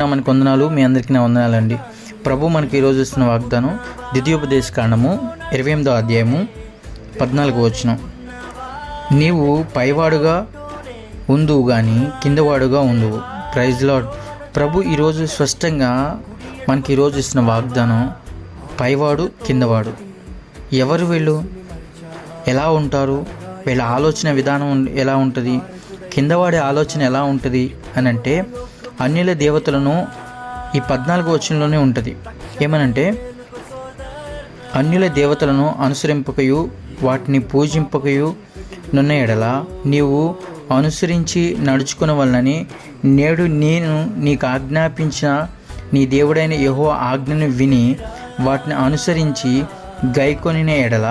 మనకి వందనాలు. మీ అందరికీ నా వందనాలండి. ప్రభు మనకి ఈరోజు ఇస్తున్న వాగ్దానం ద్వితీయోపదేశ కాండము 28వ అధ్యాయము 14వ వచనం. నీవు పైవాడుగా ఉందువు కానీ కిందవాడుగా ఉందువు. Praise lord. ప్రభు ఈరోజు స్పష్టంగా మనకి ఈరోజు ఇస్తున్న వాగ్దానం పైవాడు కిందవాడు. ఎవరు వీళ్ళు? ఎలా ఉంటారు? వీళ్ళ ఆలోచన విధానం ఎలా ఉంటుంది? కిందవాడి ఆలోచన ఎలా ఉంటుంది అని అంటే అన్యుల దేవతలను ఈ 14వ వచనంలోనే ఉంటుంది. ఏమనంటే అన్యుల దేవతలను అనుసరింపకయు వాటిని పూజింపకయు నున్న ఎడల నీవు అనుసరించి నడుచుకున్న వలనని నేడు నేను నీకు ఆజ్ఞాపించిన నీ దేవుడైన యెహోవా ఆజ్ఞను విని వాటిని అనుసరించి గైకొనిన ఎడల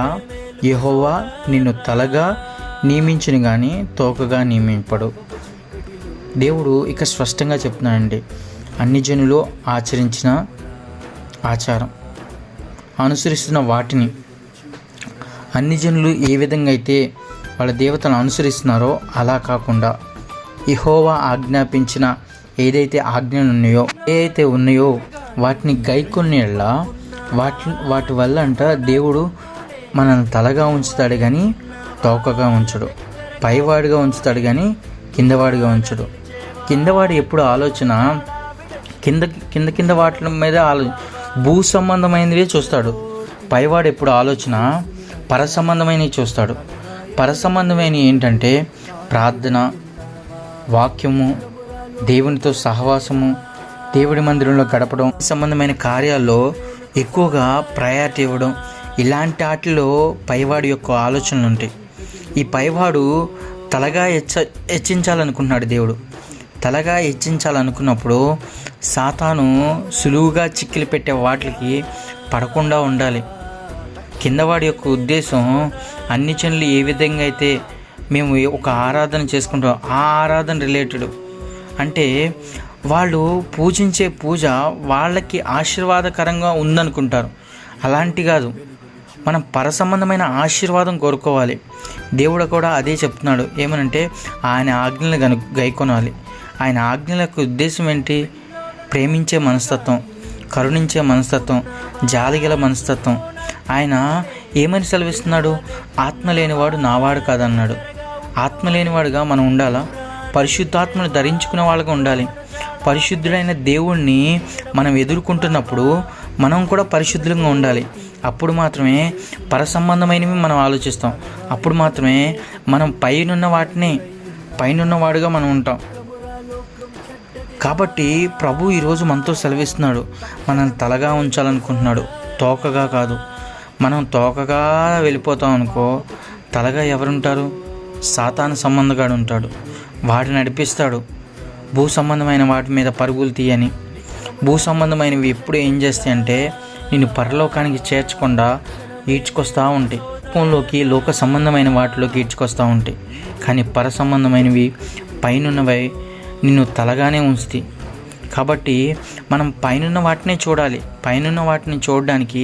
యెహోవా నిన్ను తలగా నియమించును కానీ తోకగా నియమింపడు. దేవుడు ఇక స్పష్టంగా చెప్తున్నాడండి, అన్ని జనులు ఆచరించిన ఆచారం అనుసరిస్తున్న వాటిని అన్ని జనులు ఏ విధంగా అయితే వాళ్ళ దేవతలను అనుసరిస్తున్నారో అలా కాకుండా యెహోవా ఆజ్ఞాపించిన ఏదైతే ఆజ్ఞలు ఉన్నాయో వాటిని గైకొనేలా వాటి వల్ల అంట దేవుడు మనల్ని తలగా ఉంచుతాడు కానీ తోకగా ఉంచడు. పైవాడిగా ఉంచుతాడు కానీ కిందవాడిగా ఉంచడు. కిందవాడు ఎప్పుడు ఆలోచన కింద వాటి మీద భూ సంబంధమైనవే చూస్తాడు. పైవాడు ఎప్పుడు ఆలోచన పర సంబంధమైనవి చూస్తాడు. పర సంబంధమైనవి ఏంటంటే ప్రార్థన, వాక్యము, దేవునితో సహవాసము, దేవుడి మందిరంలో గడపడం, సంబంధమైన కార్యాల్లో ఎక్కువగా ప్రయారిటీ ఇవ్వడం, ఇలాంటి వాటిలో పైవాడి యొక్క ఆలోచనలు ఉంటాయి. ఈ పైవాడు తలగా హెచ్చించాలనుకుంటున్నాడు. దేవుడు తలగా హెచ్చించాలనుకున్నప్పుడు సాతాను సులువుగా చిక్కిలి పెట్టే వాటికి పడకుండా ఉండాలి. కిందవాడి యొక్క ఉద్దేశం అన్ని జనులు ఏ విధంగా అయితే మేము ఒక ఆరాధన చేసుకుంటాం ఆ ఆరాధన రిలేటెడ్ అంటే వాళ్ళు పూజించే పూజ వాళ్ళకి ఆశీర్వాదకరంగా ఉందనుకుంటారు. అలాంటి కాదు, మనం పర సంబంధమైన ఆశీర్వాదం కోరుకోవాలి. దేవుడు కూడా అదే చెప్తున్నాడు. ఏమనంటే ఆయన ఆజ్ఞలను గైకొనాలి. ఆయన ఆజ్ఞలకు ఉద్దేశం ఏంటి? ప్రేమించే మనస్తత్వం, కరుణించే మనస్తత్వం, జాలిగల మనస్తత్వం. ఆయన ఏమని సెలవిస్తున్నాడు? ఆత్మ లేనివాడు నావాడు కాదన్నాడు. ఆత్మ లేనివాడుగా మనం ఉండాలా? పరిశుద్ధాత్మను ధరించుకునే వాళ్ళగా ఉండాలి. పరిశుద్ధుడైన దేవుణ్ణి మనం ఎదుర్కొంటున్నప్పుడు మనం కూడా పరిశుద్ధంగా ఉండాలి. అప్పుడు మాత్రమే పర సంబంధమైనవి మనం ఆలోచిస్తాం. అప్పుడు మాత్రమే మనం పైనున్నవాడుగా మనం ఉంటాం. కాబట్టి ప్రభు ఈరోజు మనతో సెలవిస్తున్నాడు, మనల్ని తలగా ఉంచాలనుకుంటున్నాడు, తోకగా కాదు. మనం తోకగా వెళ్ళిపోతాం అనుకో, తలగా ఎవరుంటారు? సాతాను సంబంధగాడు ఉంటాడు. వాడు నడిపిస్తాడు భూ సంబంధమైన వాటి మీద పరుగులు తీయని. భూ సంబంధమైనవి ఎప్పుడు ఏం చేస్తాయంటే నిన్ను పరలోకానికి చేర్చకుండా ఈడ్చుకొస్తూ ఉంటాయి. లోకంలోకి లోక సంబంధమైన వాటిలోకి ఈడ్చుకొస్తూ ఉంటాయి. కానీ పర సంబంధమైనవి పైనున్నవై నిన్ను తలగానే ఉంచుతాయి. కాబట్టి మనం పైనున్న వాటినే చూడాలి. పైనున్న వాటిని చూడడానికి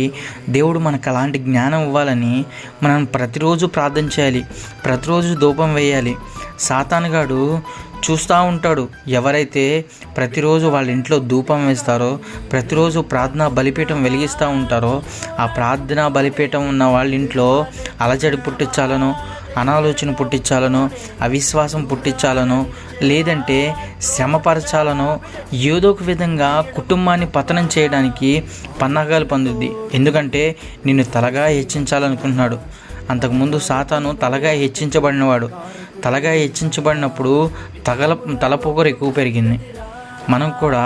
దేవుడు మనకు అలాంటి జ్ఞానం ఇవ్వాలని మనం ప్రతిరోజు ప్రార్థన చేయాలి, ప్రతిరోజు ధూపం వేయాలి. సాతానుగాడు చూస్తూ ఉంటాడు. ఎవరైతే ప్రతిరోజు వాళ్ళ ఇంట్లో ధూపం వేస్తారో, ప్రతిరోజు ప్రార్థనా బలిపీఠం వెలిగిస్తూ ఉంటారో, ఆ ప్రార్థనా బలిపీఠం ఉన్న వాళ్ళ ఇంట్లో అలజడి పుట్టించాలనో, అనాలోచన పుట్టించాలనో, అవిశ్వాసం పుట్టించాలనో, లేదంటే శ్రమపరచాలనో, ఏదో ఒక విధంగా కుటుంబాన్ని పతనం చేయడానికి పన్నాగాలు పొందుద్ది. ఎందుకంటే నిన్ను తలగా హెచ్చించాలనుకుంటున్నాడు. అంతకుముందు సాతాను తలగా హెచ్చించబడినవాడు. తలగా హెచ్చించబడినప్పుడు తలపొగరు ఎక్కువ పెరిగింది. మనం కూడా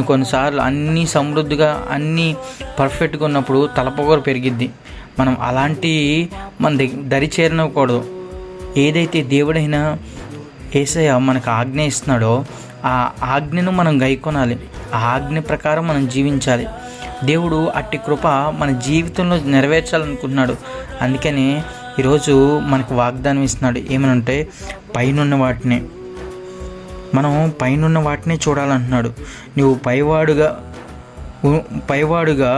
కొన్నిసార్లు అన్నీ సమృద్ధిగా అన్నీ పర్ఫెక్ట్గా ఉన్నప్పుడు తలపొగరు పెరిగిద్ది. మనం అలాంటి మన దరి చేరనకూడదు. ఏదైతే దేవుడైనా యేసయ్య మనకు ఆజ్ఞ ఇస్తున్నాడో ఆ ఆజ్ఞను మనం గైకొనాలి. ఆ ఆజ్ఞ ప్రకారం మనం జీవించాలి. దేవుడు అట్టి కృప మన జీవితంలో నెరవేర్చాలనుకుంటున్నాడు. అందుకని ఈరోజు మనకు వాగ్దానం ఇస్తున్నాడు. ఏమనంటే పైనున్న వాటినే చూడాలంటున్నాడు. నువ్వు పైవాడుగా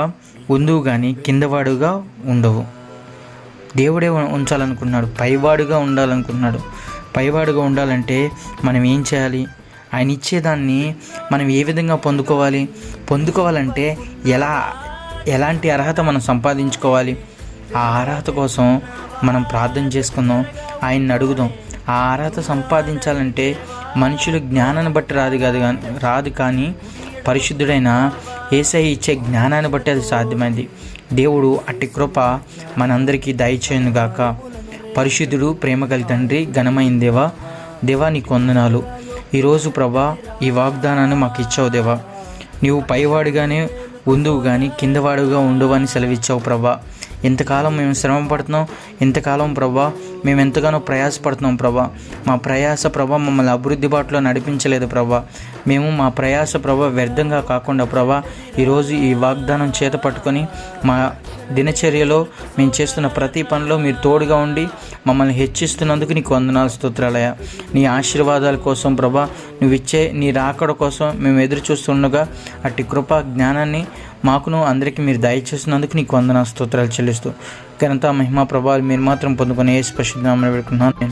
ఉందువు కానీ కిందవాడుగా ఉండవు. దేవుడే ఉంచాలనుకున్నాడు, పైవాడుగా ఉండాలనుకున్నాడు. పైవాడుగా ఉండాలంటే మనం ఏం చేయాలి? ఆయన ఇచ్చేదాన్ని మనం ఏ విధంగా పొందుకోవాలంటే ఎలాంటి అర్హత మనం సంపాదించుకోవాలి? ఆ అర్హత కోసం మనం ప్రార్థన చేసుకుందాం, ఆయన్ని అడుగుదాం. ఆ అర్హత సంపాదించాలంటే మనుషులు జ్ఞానాన్ని బట్టి రాదు కానీ పరిశుద్ధుడైన యేసయ్య ఇచ్చే జ్ఞానాన్ని బట్టి అది సాధ్యమైంది. దేవుడు అట్టి కృప మనందరికీ దయచేయును గాక. పరిశుద్ధుడు, ప్రేమ గల తండ్రి, ఘనమైన దేవా నీకు వందనాలు. ఈరోజు ప్రభా ఈ వాగ్దానాన్ని మాకు ఇచ్చావు దేవా. నీవు పైవాడుగానే ఉందువు కానీ కిందవాడుగా ఉండవు అని సెలవిచ్చావు ప్రభా. ఎంతకాలం మేము శ్రమ పడుతున్నాం, ఎంతకాలం ప్రభా మేము ఎంతగానో ప్రయాసపడుతున్నాం ప్రభా. మా ప్రయాస ప్రభా మమ్మల్ని అభివృద్ధి బాటలో నడిపించలేదు ప్రభా. మేము మా ప్రయాస ప్రభా వ్యర్థంగా కాకుండా ప్రభా ఈరోజు ఈ వాగ్దానం చేత పట్టుకొని మా దినచర్యలో మేము చేస్తున్న ప్రతి పనిలో మీరు తోడుగా ఉండి మమ్మల్ని హెచ్చిస్తున్నందుకు నీకు వందనాలు, స్తోత్రాలయ్యా. నీ ఆశీర్వాదాల కోసం ప్రభా, నువ్విచ్చే నీ రాకడ కోసం మేము ఎదురు చూస్తుండగా అట్టి కృప జ్ఞానాన్ని మాకును అందరికీ మీరు దయచేసినందుకు నీకు వందనాలు, స్తోత్రాలు చెల్లిస్తూ ఘనత మహిమా ప్రభావాలు మీరు మాత్రం పొందుకొని యేసు పరిశుద్ధ నామమున వేడుకుంటున్నాను.